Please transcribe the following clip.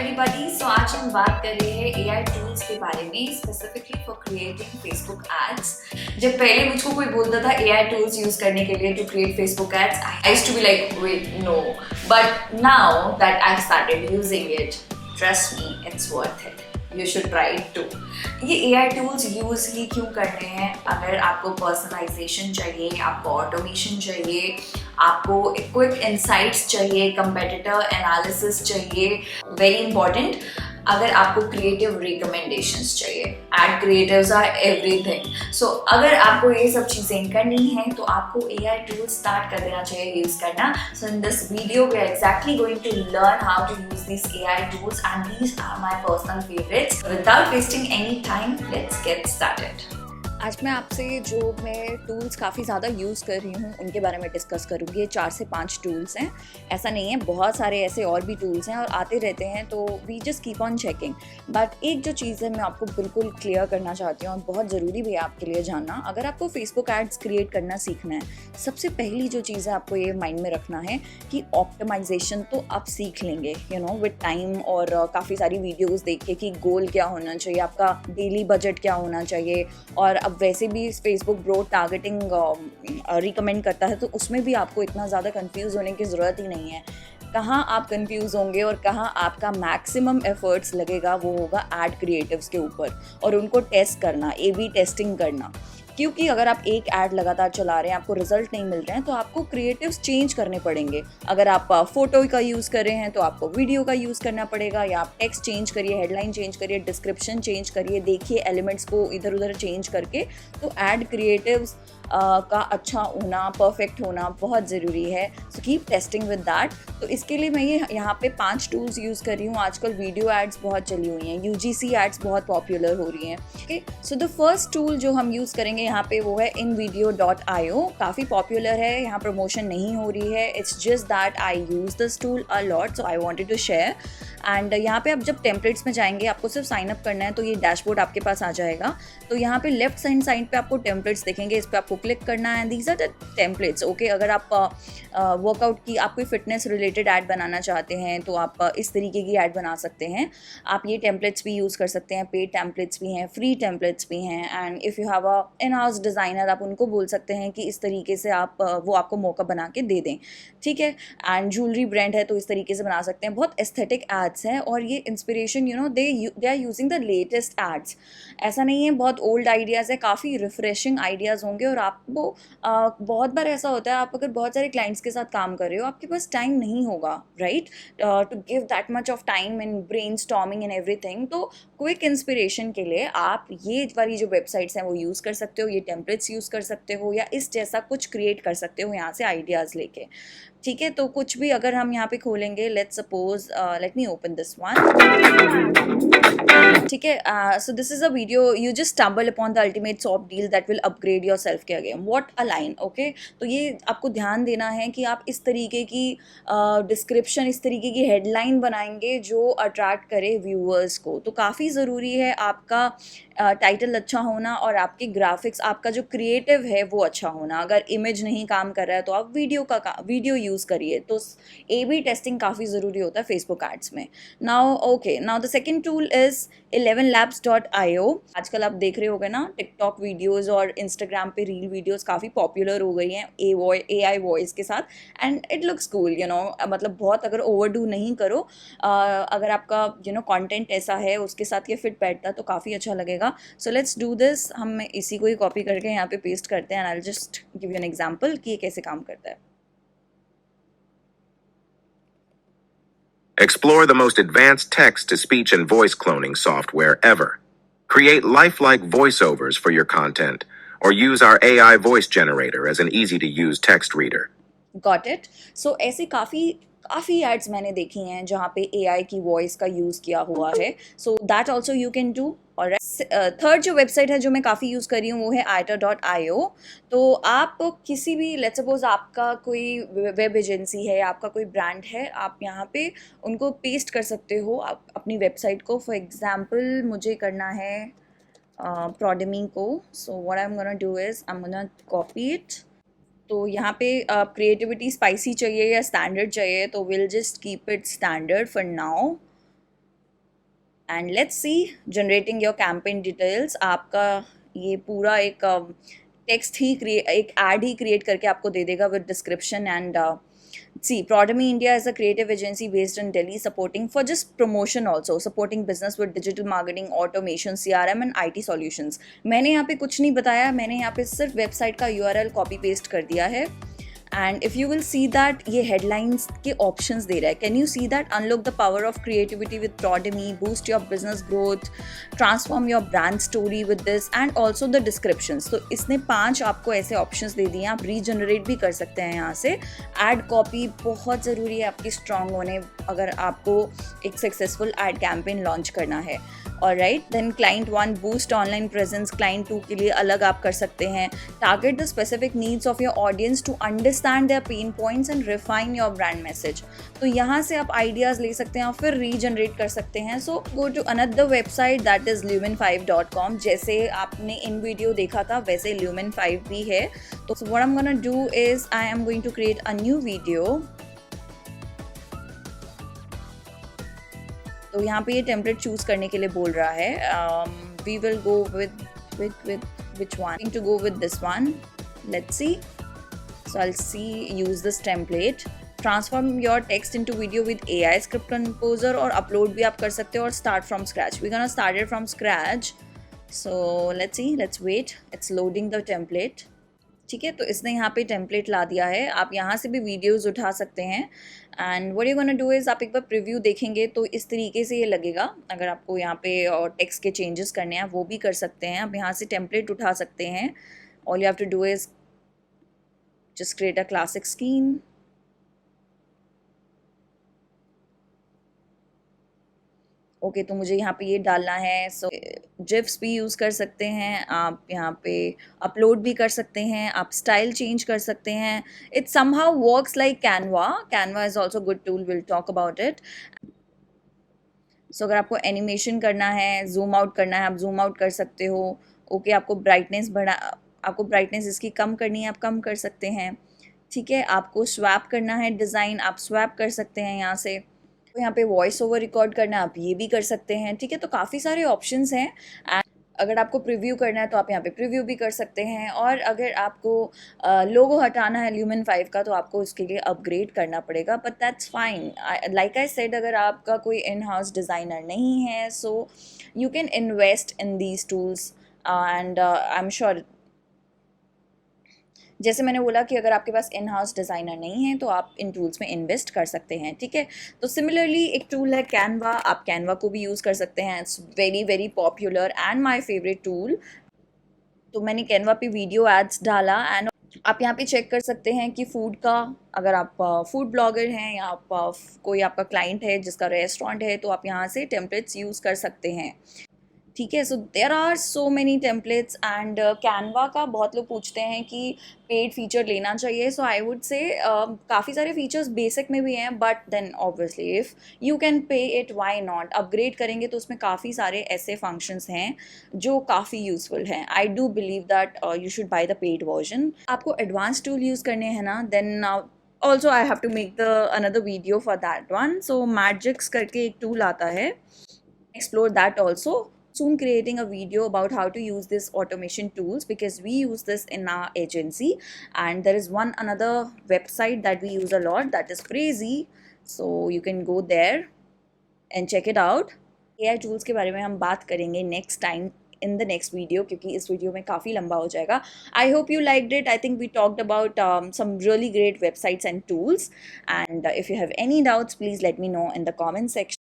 Everybody, सो आज हम बात कर रहे हैं एआई टूल्स के बारे में, specifically for creating Facebook ads. जब पहले मुझको कोई बोलता था एआई टूल्स यूज करने के लिए to create Facebook ads, I used to be like wait no, but now that I started using it, trust me, it's worth it, you should try it too. ये AI tools use ही क्यों करने हैं? अगर आपको personalisation चाहिए, आपको automation चाहिए, आपको क्विक इंसाइट्स चाहिए, कंपेटिटर एनालिसिस चाहिए, वेरी इंपॉर्टेंट, अगर आपको क्रिएटिव रिकमेंडेशंस चाहिए। Ad creatives are everything. So अगर आपको ये सब चीज़ें करनी है तो आपको एआई टूल्स स्टार्ट कर देना चाहिए यूज़ करना। So in this video we are exactly going to learn how to use this AI tools and these are my personal favourites. Without wasting any time, let's get started. आज मैं आपसे जो मैं tools काफ़ी ज़्यादा use कर रही हूँ उनके बारे में डिस्कस करूँगी। ये 4 से 5 टूल्स हैं, ऐसा नहीं है, बहुत सारे ऐसे और भी टूल्स हैं और आते रहते हैं, तो we just keep on checking. But एक जो चीज़ है मैं आपको बिल्कुल क्लियर करना चाहती हूँ और बहुत ज़रूरी भी है आपके लिए जानना। अगर आपको फेसबुक एड्स क्रिएट करना सीखना है, सबसे पहली जो चीज़ है आपको ये माइंड में रखना है कि ऑप्टिमाइजेशन तो आप सीख लेंगे विद टाइम और काफ़ी सारी वीडियोज़ देख के कि गोल क्या होना चाहिए, आपका डेली बजट क्या होना चाहिए। और अब वैसे भी फेसबुक ब्रो टारगेटिंग रिकमेंड करता है, तो उसमें भी आपको इतना ज़्यादा कंफ्यूज होने की ज़रूरत ही नहीं है। कहाँ आप कंफ्यूज होंगे और कहाँ आपका मैक्सिमम एफर्ट्स लगेगा वो होगा एड क्रिएटिव्स के ऊपर और उनको टेस्ट करना, A/B टेस्टिंग करना। क्योंकि अगर आप एक ऐड लगातार चला रहे हैं, आपको रिजल्ट नहीं मिल रहे हैं, तो आपको क्रिएटिव्स चेंज करने पड़ेंगे। अगर आप फोटो का यूज़ कर रहे हैं तो आपको वीडियो का यूज़ करना पड़ेगा, या आप टेक्स्ट चेंज करिए, हेडलाइन चेंज करिए, डिस्क्रिप्शन चेंज करिए, देखिए एलिमेंट्स को इधर उधर चेंज करके। तो ऐड क्रिएटिव्स का अच्छा होना, परफेक्ट होना बहुत ज़रूरी है। So keep testing with that. तो इसके लिए मैं ये यहाँ पे 5 टूल्स यूज़ कर रही हूँ। आजकल वीडियो एड्स बहुत चली हुई हैं, UGC एड्स बहुत पॉपुलर हो रही हैं। Okay, so the first tool जो हम यूज़ करेंगे यहाँ पे वो है InVideo.io। काफ़ी पॉपुलर है, यहाँ प्रमोशन नहीं हो रही है, it's just that I use this tool a lot, so I wanted to share. And यहाँ पे आप जब टेम्पलेट्स में जाएंगे, आपको सिर्फ साइन अप करना है, तो ये डैशबोर्ड आपके पास आ जाएगा। तो यहाँ पे लेफ्ट हैंड साइड पे आपको टेम्पलेट्स दिखेंगे, इस पर आपको क्लिक करना है। These are the templates. Okay, अगर आप वर्कआउट की, आप कोई फिटनेस रिलेटेड ऐड बनाना चाहते हैं तो आप इस तरीके की ऐड बना सकते हैं। आप ये टेम्पलेट्स भी यूज़ कर सकते हैं, पेड टेम्पलेट्स भी हैं, फ्री टेम्पलेट्स भी हैं। And if you have a in house designer, आप उनको बोल सकते हैं कि इस तरीके से आप वो आपको मौका बना के दे दें, ठीक है। एंड ज्वेलरी ब्रांड है तो इस तरीके से बना सकते हैं। बहुत एस्थेटिक एड्स हैं और ये inspiration they are using the latest ads. ऐसा नहीं है बहुत ओल्ड आइडियाज़ है, काफ़ी रिफ्रेशिंग आइडियाज़ होंगे। और आपको बहुत बार ऐसा होता है, आप अगर बहुत सारे क्लाइंट्स के साथ काम कर रहे हो, आपके पास टाइम नहीं होगा, right, to give that much of time in brainstorming and everything. तो क्विक इंस्पिरेशन के लिए आप ये वाली जो वेबसाइट्स हैं वो यूज़ कर सकते हो, ये टेम्पलेट्स यूज़ कर सकते हो, या इस जैसा कुछ क्रिएट कर सकते हो यहाँ से आइडियाज़ लेके, ठीक है। तो कुछ भी अगर हम यहाँ पे खोलेंगे, let's suppose, let me open this one, ठीक है। So this is a video, you just stumble upon the ultimate soft deal that will upgrade your self care game, what a line. Okay, तो ये आपको ध्यान देना है कि आप इस तरीके की डिस्क्रिप्शन, इस तरीके की हेडलाइन बनाएंगे जो अट्रैक्ट करे व्यूअर्स को। तो काफ़ी ज़रूरी है आपका टाइटल अच्छा होना और आपके ग्राफिक्स, आपका जो क्रिएटिव है वो अच्छा होना। अगर इमेज नहीं काम कर रहा है तो आप वीडियो यूज़ करिए। तो A/B टेस्टिंग काफ़ी ज़रूरी होता है फेसबुक एड्स में। Now the second tool is 11labs.io। आजकल आप देख रहे होगे ना, टिकटॉक वीडियोज़ और इंस्टाग्राम पे रील वीडियोज़ काफ़ी पॉपुलर हो गई हैं AI वॉइस के साथ, एंड इट लुक्स कूल, मतलब बहुत अगर ओवरडू नहीं करो। अगर आपका कंटेंट ऐसा है, उसके साथ ये फिट बैठता है तो काफ़ी अच्छा लगेगा। So let's do this. हम इसी को ही कॉपी करके यहाँ पे पेस्ट करते हैं, and I will just give you an example कि ये कैसे काम करता है। Explore the most advanced text-to-speech and voice cloning software ever. Create lifelike voiceovers for your content, or use our AI voice generator as an easy-to-use text reader. Got it. So ऐसी काफ़ी ads मैंने देखी हैं जहाँ पे AI की voice का use किया हुआ है। So that also you can do. और थर्ड जो वेबसाइट है जो मैं काफ़ी यूज़ कर रही हूँ वो है iter.io। तो आप किसी भी, लेट्स सपोज आपका कोई वेब एजेंसी है, आपका कोई ब्रांड है, आप यहाँ पे उनको पेस्ट कर सकते हो आप अपनी वेबसाइट को। फॉर एग्जाम्पल मुझे करना है प्रोडेमी को। So what I am gonna do is I am gonna copy it. तो यहाँ पे क्रिएटिविटी स्पाइसी चाहिए या स्टैंडर्ड चाहिए, तो will just keep it standard for now. And let's see generating your campaign details. आपका ये पूरा एक टेक्स्ट ही एक एड ही क्रिएट करके आपको दे देगा with description and see Prodemy India is a creative agency based in Delhi supporting for just promotion also supporting business with digital marketing automation CRM and IT solutions। मैंने यहाँ पे कुछ नहीं बताया, मैंने यहाँ पे सिर्फ वेबसाइट का URL कॉपी पेस्ट कर दिया है and if you will see that ये हेडलाइंस के ऑप्शंस दे रहा है। Can you see that unlock the power of creativity with Prodemy, boost your business growth, transform your brand story with this and also the descriptions. तो इसने 5 आपको ऐसे options दे दिए हैं, आप रीजनरेट भी कर सकते हैं यहाँ से। एड कॉपी बहुत ज़रूरी है आपकी स्ट्रांग होने अगर आपको एक सक्सेसफुल एड कैंपेन लॉन्च करना है। और right then client 1 boost online presence, client 2 के लिए अलग आप कर सकते हैं। Target the specific needs of your audience to understand their pain points and refine your brand message. तो यहाँ से आप आइडियाज़ ले सकते हैं और फिर रीजनरेट कर सकते हैं। So go to another website that is lumen5.com। जैसे आपने इन वीडियो देखा था वैसे lumen5 भी है। तो what I am gonna do is I am going to create a new video. तो यहाँ पे ये टेम्पलेट चूज करने के लिए बोल रहा है। We will go with which one to go with this one, let's see। so I'll see use this template, transform your text into video with AI script composer और upload भी आप कर सकते हो और start from scratch। we're gonna start it from scratch, so let's see, let's wait, it's loading the template। ठीक है, तो इसने यहाँ पे टेम्पलेट ला दिया है, आप यहाँ से भी वीडियोस उठा सकते हैं। And what you gonna do is आप एक बार प्रीव्यू देखेंगे तो इस तरीके से ये लगेगा। अगर आपको यहाँ पे और टेक्स्ट के चेंजेस करने हैं वो भी कर सकते हैं, आप यहाँ से टेम्पलेट उठा सकते हैं। All you have to do is just create a classic scheme. Okay तो मुझे यहाँ पे ये डालना है। सो जिप्स भी यूज़ कर सकते हैं आप, यहाँ पे अपलोड भी कर सकते हैं आप, स्टाइल चेंज कर सकते हैं। It somehow works like Canva. Canva is also good tool, will talk about it. So अगर आपको एनिमेशन करना है, जूम आउट करना है, आप जूम आउट कर सकते हो। ओके आपको ब्राइटनेस इसकी कम करनी है, आप कम कर सकते हैं। ठीक है, आपको स्वैप करना है डिज़ाइन, आप स्वैप कर सकते हैं यहाँ से। तो यहाँ पे वॉइस ओवर रिकॉर्ड करना है, आप ये भी कर सकते हैं। ठीक है, तो काफ़ी सारे ऑप्शंस हैं। एंड अगर आपको प्रीव्यू करना है तो आप यहाँ पे प्रीव्यू भी कर सकते हैं। और अगर आपको लोगो हटाना है lumen5 का तो आपको इसके लिए अपग्रेड करना पड़ेगा, but that's fine. Like I said, अगर आपका कोई इन हाउस डिज़ाइनर नहीं है so you can invest in these tools and I am sure, जैसे मैंने बोला कि अगर आपके पास इन हाउस डिज़ाइनर नहीं है तो आप इन टूल्स में इन्वेस्ट कर सकते हैं। ठीक है, तो सिमिलरली एक टूल है कैनवा, आप कैनवा को भी यूज़ कर सकते हैं। It's very very popular and my favourite tool. तो मैंने कैनवा पे वीडियो एड्स डाला एंड आप यहाँ पे चेक कर सकते हैं कि फूड का, अगर आप फूड ब्लॉगर हैं या आप कोई आपका क्लाइंट है जिसका रेस्टोरेंट है तो आप यहाँ से टेम्पलेट्स यूज़ कर सकते हैं। ठीक है, so there are so many templates and Canva का बहुत लोग पूछते हैं कि पेड फीचर लेना चाहिए। सो आई वुड से काफ़ी सारे फीचर्स बेसिक में भी हैं, but then obviously if you can pay it why not. Upgrade करेंगे तो उसमें काफ़ी सारे ऐसे फंक्शंस हैं जो काफ़ी यूज़फुल हैं। I do believe that you should by the paid version. आपको एडवांस टूल यूज़ करने हैं ना, then also I have to make another video for that one। so Magix करके एक टूल आता है, explore that also। soon creating a video about how to use this automation tools because we use this in our agency, and there is another website that we use a lot, that is Crazy, so you can go there and check it out। AI tools के बारे में हम बात करेंगे next time in the next video क्योंकि इस video में काफ़ी लंबा हो जाएगा। I hope you liked it। I think we talked about some really great websites and tools, and if you have any doubts please let me know in the comment section।